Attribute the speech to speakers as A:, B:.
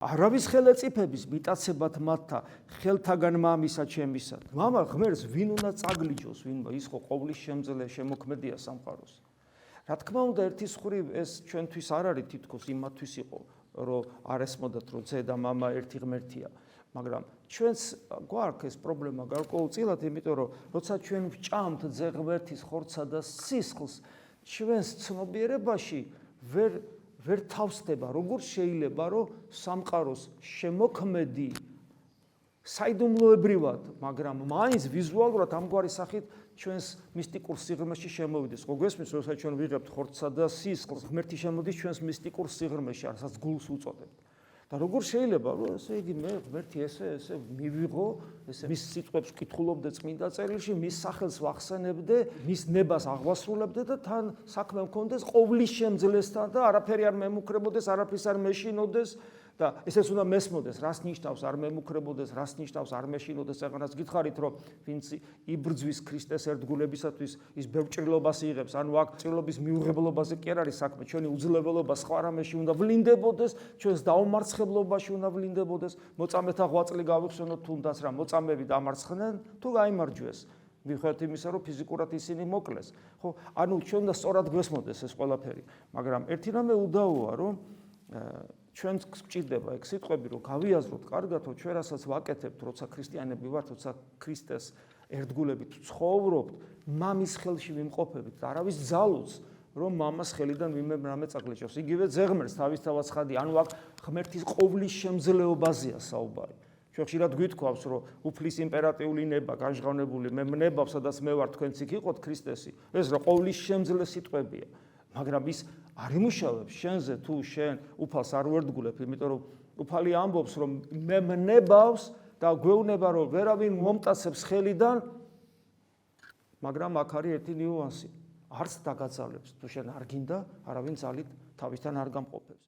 A: არავის ხელეწიფების მიტაცებად მათთა ხელთაგან მამისა ჩემისა. მამა ღმერთს ვინ უნდა წაგლიჯოს, ვინმა ის ხო ყოვლის შემძლე შემოქმედია სამყაროს. რა თქმა უნდა, ერთის მხრივ ეს ჩვენთვის არ არის თითქოს იმათვის იყო, რომ არ ესმოდათ, რომ ძე და მამა ერთი ღმერთია. მაგრამ ჩვენს გვაქვს ეს პრობლემა გარკვეულწილად, იმიტომ რომ როცა ჩვენ ვჭამთ ძე ღმერთის ხორცსა და სისხლს, ჩვენს ცნობიერებაში ვერ თავსდება, როგორ შეიძლება, რომ სამყაროს შემოქმედი საიდუმლოებრივად, მაგრამ მაინც ვიზუალურად ამგვარი სახით ჩვენს მისტიკურ სიღრმეში შემოვიდეს. ხო გვესმის, როცა ჩვენ ვიღებთ ხორცსა და სისხლს, ღმერთი შემოდის ჩვენს მისტიკურ სიღრმეში, რასაც გულს უწოდებთ. და როგორ შეიძლება, რომ ესე იგი მე ღმერთი ესე მივიღო, ესე მის სიტყვებს ვკითხულობდე წმინდა წერილში, მის სახელს ვახსენებდე, მის ნებას აღვასრულებდე და თან საქმე მქონდეს ყოვლის შემძლესთან და არაფერი არ მემუქრებოდეს, არაფრის არ მეშინოდეს და ესეც უნდა მესმოდეს, რას ნიშნავს არ მემუქრებოდეს, რას ნიშნავს არ მეშინოდეს. ეხლა გითხარით, რომ ვინც იბრძვის ქრისტეს ერთგულებისათვის, ის ბევრ ჭრილობას იღებს, ანუ აქ ჭრილობის მიუღებლობაზე კი არ არის საქმე, ჩვენი უძლეველობა სხვა რამეში უნდა ვლინდებოდეს, ჩვენს დაუმარცხებლობაში უნდა ვლინდებოდეს, მოწამეთა ღვაწლი გავიხსენოთ თუნდაც რა მოწამეები დამარცხდნენ, თუ გაიმარჯვეს. მიუხედავად იმისა, რომ ფიზიკურად ისინი მოკლეს. ხო, ანუ ჩვენ უნდა სწორად გვესმოდეს ეს ყველაფერი, მაგრამ ერთი რამე უდავოა, რომ ჩვენს გვჭირდება ეგ სიტყვები, რომ გავიაზროთ კარგად, რომ ჩვენ რასაც ვაკეთებთ, როცა ქრისტიანები ვართ, როცა ქრისტეს ერთგულებით ცხოვრობთ, მამის ხელში ვიმყოფებით და არავის ძალუც, რომ მამას ხელიდან ვინმე რამე წაგლიჯოს. იგივე ძე ღმერთს თავისთავად ხადი, ანუ აქ ღმერთის ყოვლის შემძლეობაზეა საუბარი. ჩვენ ხშირად გვითქვავს, რომ უფლის იმპერატიული ნება განჟღავნებული მე მნებავ, სადაც მე ვარ, თქვენც იქ იყოთ ქრისტესი. ეს რა ყოვლის შემძლე სიტყვებია. მაგრამ ის არ იმუშავებს შენზე თუ შენ უფალს არ ვერდგულებ, იმიტომ რომ უფალი ამბობს, რომ მე მნებავს და გვეუბნება, რომ ვერავინ მომტაცებს ხელიდან, მაგრამ აქ არის ერთი ნიუანსი. არც დაგაძალებს, თუ შენ არ გინდა, არავინ ძალით თავისთან არ გამყოფებს.